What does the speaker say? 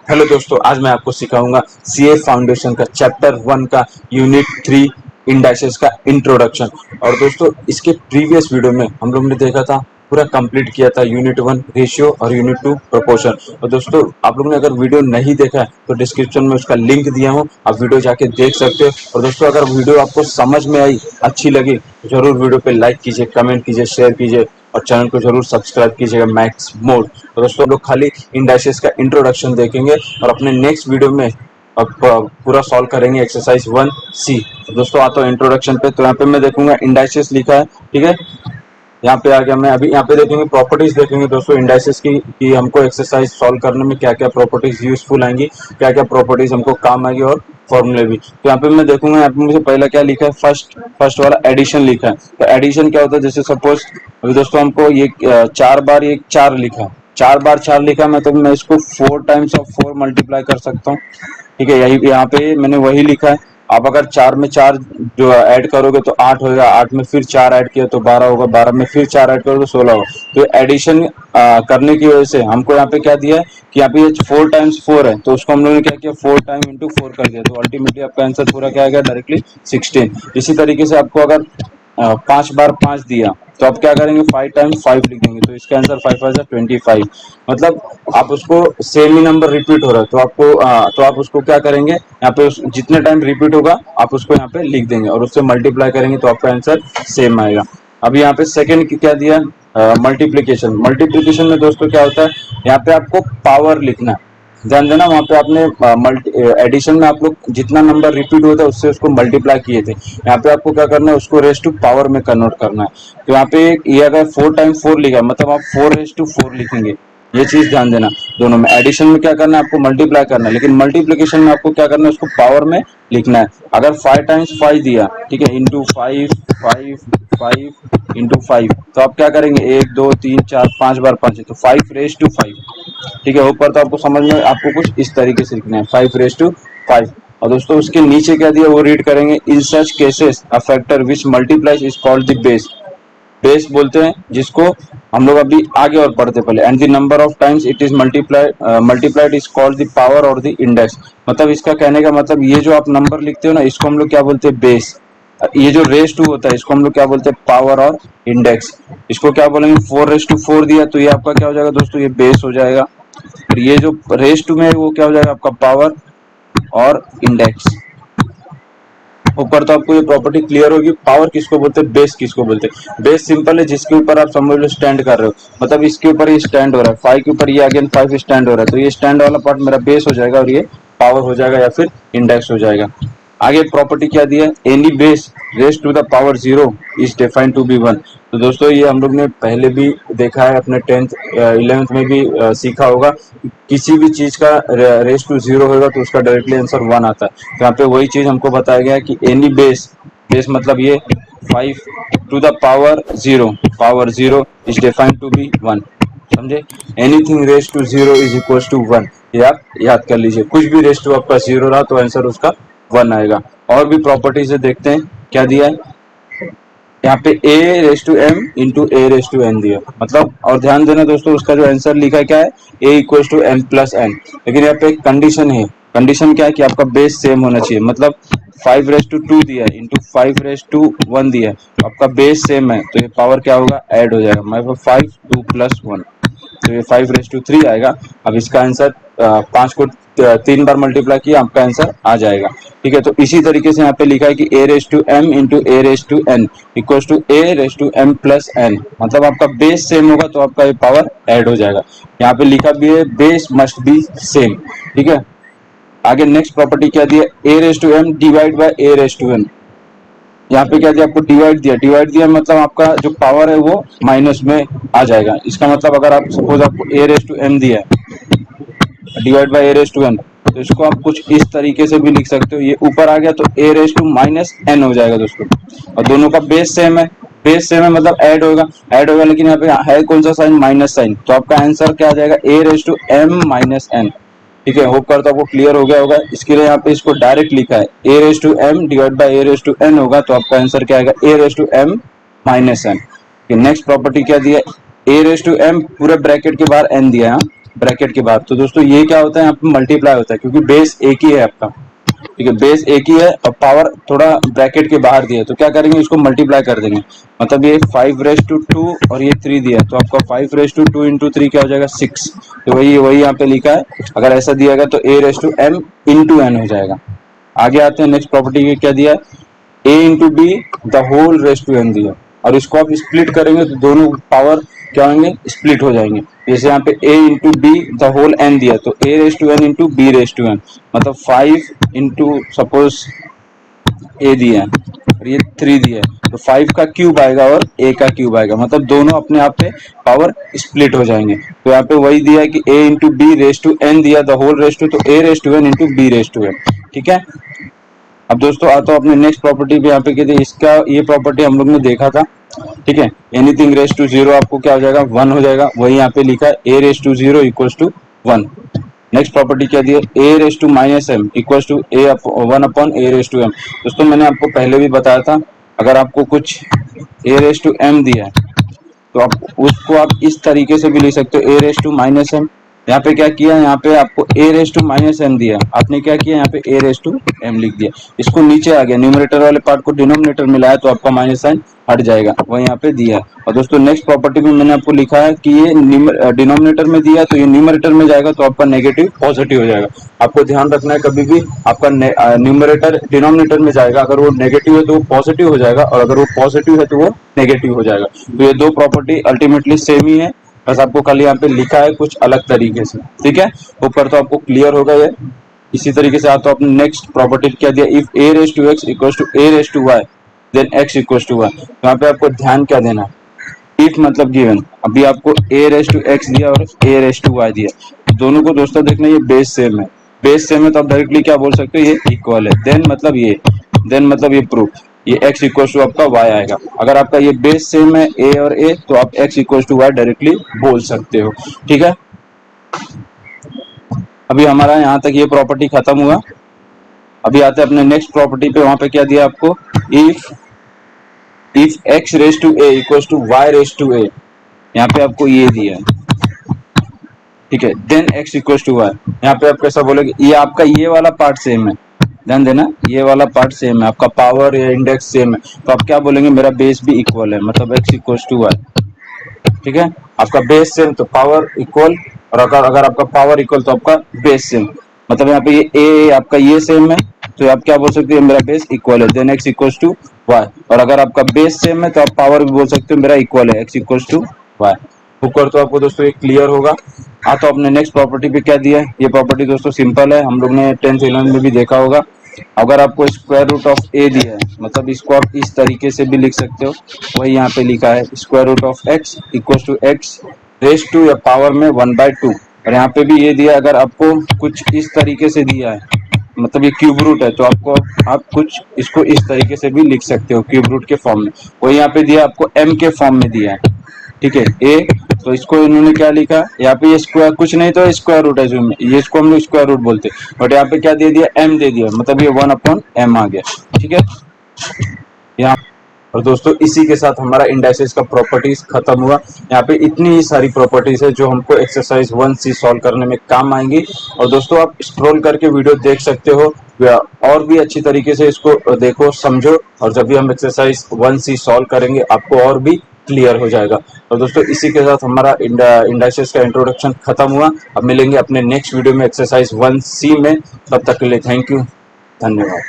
Hello दोस्तों, आज मैं आपको सिखाऊंगा सीए फाउंडेशन का चैप्टर 1 का यूनिट 3 इंडाइसेस का इंट्रोडक्शन। और दोस्तों, इसके प्रीवियस वीडियो में हम लोग ने देखा था, पूरा कंप्लीट किया था यूनिट 1 रेशियो और यूनिट 2 प्रोपोर्शन। और दोस्तों, आप लोग ने अगर वीडियो नहीं देखा है तो डिस्क्रिप्शन में उसका लिंक दिया हूँ, आप वीडियो जाके देख सकते हो। और दोस्तों, अगर वीडियो आपको समझ में आई, अच्छी लगी तो जरूर वीडियो पे लाइक कीजिए, कमेंट कीजिए, शेयर कीजिए और चैनल को जरूर सब्सक्राइब कीजिएगा मैक्स मोड। तो दोस्तों, हम लोग खाली इंडाइसेस का इंट्रोडक्शन देखेंगे और अपने नेक्स्ट वीडियो में अब पूरा सॉल्व करेंगे एक्सरसाइज 1C। तो दोस्तों, आता हूँ इंट्रोडक्शन पे। तो यहाँ पे मैं देखूंगा इंडाइसेस लिखा है, ठीक है। यहाँ पे आ गया मैं। अभी यहाँ पे देखेंगे प्रॉपर्टीज, देखेंगे दोस्तों इंडाइसेस की कि हमको एक्सरसाइज सॉल्व करने में क्या क्या प्रॉपर्टीज यूजफुल आएंगी, क्या क्या प्रॉपर्टीज हमको काम आएगी और फॉर्मूले भी। तो यहाँ पे मैं देखूंगा, यहाँ पे मुझे पहला क्या लिखा है, फर्स्ट वाला एडिशन लिखा है। तो एडिशन क्या होता है, जैसे सपोज अभी दोस्तों हमको ये 4 बार ये 4 लिखा है, 4 बार 4 लिखा, मतलब मैं इसको 4 टाइम्स ऑफ 4 मल्टीप्लाई कर सकता हूँ, ठीक है। यही यहाँ पे मैंने वही लिखा है। आप अगर 4 में 4 जो ऐड करोगे तो 8 होगा, 8 में फिर 4 ऐड किया तो 12 होगा, 12 में फिर 4 ऐड करोगे तो 16 होगा। तो एडिशन करने की वजह से हमको यहाँ पे क्या दिया है कि यहाँ पे ये 4 टाइम्स 4 है, तो उसको हम लोगों ने क्या किया, 4 टाइम इंटू 4 कर दिया। तो अल्टीमेटली आपका आंसर पूरा क्या आ गया, डायरेक्टली 16। इसी तरीके से आपको अगर 5 बार 5 दिया तो आप क्या करेंगे, 5 टाइम्स 5 लिख देंगे, तो इसका आंसर 5 5 25। मतलब आप उसको सेम ही नंबर रिपीट हो रहा है तो आपको तो आप उसको क्या करेंगे, यहाँ पे जितने टाइम रिपीट होगा आप उसको यहाँ पे लिख देंगे और उससे मल्टीप्लाई करेंगे तो आपका आंसर सेम आएगा। अभी यहाँ पे सेकंड क्या दिया, मल्टीप्लीकेशन। मल्टीप्लीकेशन में दोस्तों क्या होता है, यहाँ पे आपको पावर लिखना है। ध्यान देना, वहां पे आपने एडिशन में आप लोग जितना नंबर रिपीट होता है उससे उसको मल्टीप्लाई किए थे, यहाँ पे आपको क्या करना है, उसको रेस टू पावर में कन्वर्ट करना है। तो यहाँ पे ये अगर 4 टाइम्स 4 लिखा मतलब आप 4 रेस टू 4 लिखेंगे। ये चीज ध्यान देना, दोनों में एडिशन में क्या करना है, आपको मल्टीप्लाई करना है, लेकिन मल्टीप्लीकेशन में आपको क्या करना है, उसको पावर में लिखना है। अगर 5 टाइम्स 5 दिया, ठीक है, इंटू 5 5 5 इंटू 5, तो आप क्या करेंगे, 1 2 3 4 5 बार 5 है तो 5 रेस टू 5, ठीक है। ऊपर तो आपको समझ में, आपको कुछ इस तरीके से लिखना है, 5 रेस टू 5। और दोस्तों उसके नीचे क्या दिया वो रीड करेंगे, in such cases a factor which multiplies is called the base. Base बोलते हैं जिसको हम लोग अभी आगे और पढ़ते पहले, and the number of times it is multiplied is called the power और द इंडेक्स। मतलब इसका कहने का मतलब, ये जो आप नंबर लिखते हो ना, इसको हम लोग क्या बोलते हैं, बेस। ये जो रेस टू होता है इसको हम लोग क्या बोलते हैं, पावर और इंडेक्स। इसको क्या बोलेंगे, 4 रेस टू 4 दिया तो ये आपका क्या हो जाएगा दोस्तों, ये बेस हो जाएगा। और ये जो रेस टू में है वो क्या हो जाएगा, आपका पावर और इंडेक्स। ऊपर तो आपको ये प्रॉपर्टी क्लियर होगी, पावर किसको बोलते हैं, बेस किसको बोलते हैं। बेस सिंपल है, जिसके ऊपर आप समझ लो स्टैंड कर रहे हो, मतलब इसके ऊपर ये स्टैंड हो रहा है, 5 के ऊपर ये अगेन 5 स्टैंड हो रहा है, तो ये स्टैंड वाला पार्ट मेरा बेस हो जाएगा और ये पावर हो जाएगा या फिर इंडेक्स हो जाएगा। आगे प्रॉपर्टी क्या दिया है, any base raise to the power 0 is defined to be 1। तो दोस्तों ये हम लोग ने पहले भी देखा है, अपने 10th 11th में भी सीखा होगा, किसी भी चीज का रेस टू 0 होगा तो उसका डायरेक्टली आंसर 1 आता है। तो यहाँ पे वही चीज हमको बताया गया है कि एनी बेस, बेस मतलब ये 5 to the power 0 is defined to be 1। समझे, anything raise to 0 is equal to 1, ये आप याद कर लीजिए। कुछ भी रेस टू आपका 0 रहा तो आंसर उसका 1 आएगा। और भी प्रॉपर्टीज है, देखते हैं क्या दिया है। यहाँ पे a raise to m into A raise to N दिया, मतलब, और ध्यान देना दोस्तों उसका जो आंसर लिखा है क्या है, a equal to m plus N. लेकिन यहाँ पे एक कंडीशन है, कंडीशन क्या है कि आपका बेस सेम होना चाहिए। मतलब 5 रेस टू 2 दिया है इंटू 5 रेस टू 1 दिया है, तो आपका बेस सेम है तो ये पावर क्या होगा, ऐड हो जाएगा। मतलब 5 2 प्लस 1, तो ये 5 रेस टू 3 आएगा। अब इसका आंसर 5 को 3 बार मल्टीप्लाई किया, आपका आंसर आ जाएगा, ठीक है। तो इसी तरीके से यहाँ पे लिखा है कि a raise to m into A raise to N equal to a raise to m plus N. मतलब आपका बेस सेम होगा तो आपका ये पावर ऐड हो जाएगा। यहाँ पे लिखा भी है बेस मस्ट बी सेम, ठीक है। आगे नेक्स्ट प्रॉपर्टी क्या दिया, a raise to m divide by a raise to n। यहाँ पे क्या दिया, आपको डिवाइड दिया मतलब आपका जो पावर है वो माइनस में आ जाएगा। इसका मतलब अगर आप सपोज आपको a रेस टू m दिया है divide by A raise to N, तो इसको आप कुछ इस तरीके से भी लिख सकते हो, ये ऊपर आ गया तो ए रेस टू माइनस एन हो जाएगा दोस्तों। और दोनों का बेस सेम है, बेस सेम है मतलब ऐड होगा, लेकिन यहाँ पे है कौन सा साइन, माइनस साइन, तो आपका आंसर क्या आ जाएगा, a raise to M minus n, ठीक है। होप करता आपको क्लियर हो गया होगा। इसके लिए यहाँ पे इसको डायरेक्ट लिखा है, A raise to M divide by A raise to N होगा, तो आपका आंसर क्या आएगा, A raise to M minus N. Next property क्या दिया, ए रेस टू एम पूरे ब्रैकेट के बाहर एन दिया है, ब्रैकेट के बाहर। तो दोस्तों ये क्या होता है, यहाँ पे मल्टीप्लाई होता है क्योंकि बेस एक ही है आपका, ठीक है, बेस एक ही है और पावर थोड़ा ब्रैकेट के बाहर दिया है, तो क्या करेंगे, इसको मल्टीप्लाई कर देंगे। मतलब ये 5 रेस टू 2 और ये 3 दिया है, तो आपका 5 रेस टू 2 इंटू 3 क्या हो जाएगा, 6। तो वही वही यहाँ पे लिखा है। अगर ऐसा दिया गया तो a raise to m into n हो जाएगा। आगे आते हैं नेक्स्ट प्रॉपर्टी के, क्या दिया है, a into B the whole raise to n दिया, और इसको आप स्प्लिट करेंगे तो दोनों पावर क्या होंगे, स्प्लिट हो जाएंगे। जैसे यहाँ पे a into B the whole n दिया, तो a raise to n into B raise to n, मतलब 5 इंटू सपोज a दिया है और ये 3 दिया है, तो 5 का क्यूब आएगा और a का क्यूब आएगा, मतलब दोनों अपने आप पे पावर स्प्लिट हो जाएंगे। तो यहाँ पे वही दिया है कि a into B raise to n दिया द होल रेस टू, तो a raise to n into B raise to n, ठीक है। अब दोस्तों आता हूँ अपने नेक्स्ट प्रॉपर्टी पे, यहाँ पे कहते हैं इसका ये प्रॉपर्टी हम लोग ने देखा था, ठीक है। एनीथिंग रेस टू जीरो आपको क्या हो जाएगा, 1 हो जाएगा, वही यहाँ पे लिखा है a raise to zero equals to 1। Next property क्या दी है, a raise to minus M equals to a 1 upon a raise to m। दोस्तों मैंने आपको पहले भी बताया था, अगर आपको कुछ a रेस टू m दिया है तो आप उसको आप इस तरीके से भी लिख सकते हो, a raise to minus M. यहाँ पे क्या किया, यहाँ पे आपको a raise to minus M दिया, आपने क्या किया, यहाँ पे a रेस टू m लिख दिया, इसको नीचे आ गया, न्यूमरेटर वाले पार्ट को डिनोमिनेटर में लाया तो आपका माइनस साइन हट जाएगा, वह यहाँ पे दिया। और दोस्तों नेक्स्ट प्रॉपर्टी में मैंने आपको लिखा है कि ये डिनोमिनेटर में दिया तो ये न्यूमरेटर में जाएगा तो आपका नेगेटिव पॉजिटिव हो जाएगा। आपको ध्यान रखना है, कभी भी आपका न्यूमरेटर डिनोमिनेटर में जाएगा, अगर वो नेगेटिव है तो वो पॉजिटिव हो जाएगा, और अगर वो पॉजिटिव है तो वो नेगेटिव हो जाएगा। तो ये दो प्रॉपर्टी अल्टीमेटली सेम ही है, बस आपको कल यहाँ पे लिखा है कुछ अलग तरीके से, ठीक है। ऊपर तो आपको क्लियर होगा ये। इसी तरीके से आता अपने नेक्स्ट प्रॉपर्टी क्या दिया, if a raise to x equals to a raise to y then x equals to y। तो यहाँ पे आपको ध्यान क्या देना है, इफ मतलब गिवन, अभी आपको a रेस टू x दिया और a रेस टू y दिया, दोनों को दोस्तों देखना ये बेस सेम है, बेस सेम है तो आप डायरेक्टली क्या बोल सकते हो, ये इक्वल है। देन मतलब ये प्रूफ, ये x इक्वल्स टू आपका y आएगा। अगर आपका ये बेस सेम है a और a तो आप x equals to y directly बोल सकते हो, ठीक है। अभी हमारा यहाँ तक ये प्रॉपर्टी खत्म हुआ। अभी आते हैं अपने नेक्स्ट प्रॉपर्टी पे, वहां पे क्या दिया आपको, if x raise to a equals to y raise to a, यहाँ पे आपको ये दिया है, ठीक है, then x equals to y। यहाँ पे आप कैसा बोलोगे, ये आपका ये वाला पार्ट सेम है, ध्यान देना, ये वाला पार्ट सेम है, आपका पावर या इंडेक्स सेम है, तो आप क्या बोलेंगे, मेरा बेस भी इक्वल है, मतलब x इक्वल्स टू y, ठीक है। आपका बेस सेम तो पावर इक्वल, और अगर आपका पावर इक्वल तो आपका बेस सेम, मतलब यहाँ पे ये a आपका ये सेम है तो आप क्या बोल सकते हैं, मेरा बेस इक्वल है, then x equals to y। और अगर आपका बेस सेम है तो आप पावर भी बोल सकते हो मेरा इक्वल है, x इक्वल्स टू y। ऊपर तो आपको दोस्तों ये क्लियर होगा। हाँ, तो अपने नेक्स्ट प्रॉपर्टी पे क्या दिया है, ये प्रॉपर्टी दोस्तों सिंपल है, हम लोग ने 10th 11th में भी देखा होगा। अगर आपको स्क्वायर रूट ऑफ a दिया है, मतलब इसको आप इस तरीके से भी लिख सकते हो, वही यहाँ पे लिखा है, square root of x equals to x raise to या पावर में 1/2। और यहाँ पे भी ये दिया, अगर आपको कुछ इस तरीके से दिया है, मतलब ये क्यूब रूट है, तो आपको आप कुछ इसको इस तरीके से भी लिख सकते हो क्यूब रूट के फॉर्म में, वही यहाँ पे दिया आपको m के फॉर्म में दिया है, ठीक है, a। तो इसको इन्होंने क्या लिखा, यहाँ पे ये स्क्वायर कुछ नहीं तो स्क्वायर रूट है, जो ये इसको हम लोग स्क्वायर रूट बोलते हैं, बट यहाँ पे क्या दे दिया, m दे दिया, मतलब ये 1/m आ गया, ठीक है यहाँ। और दोस्तों इसी के साथ हमारा इंडाइसेस का प्रॉपर्टीज खत्म हुआ। यहाँ पे इतनी ही सारी प्रॉपर्टीज है जो हमको एक्सरसाइज 1C सॉल्व करने में काम आएंगी। और दोस्तों आप स्क्रॉल करके वीडियो देख सकते हो, और भी अच्छी तरीके से इसको देखो समझो, और जब भी हम एक्सरसाइज 1C सॉल्व करेंगे आपको और भी क्लियर हो जाएगा। और दोस्तों इसी के साथ हमारा इंडाइसेस का इंट्रोडक्शन खत्म हुआ। अब मिलेंगे अपने नेक्स्ट वीडियो में एक्सरसाइज 1C में, तब तक के लिए थैंक यू, धन्यवाद।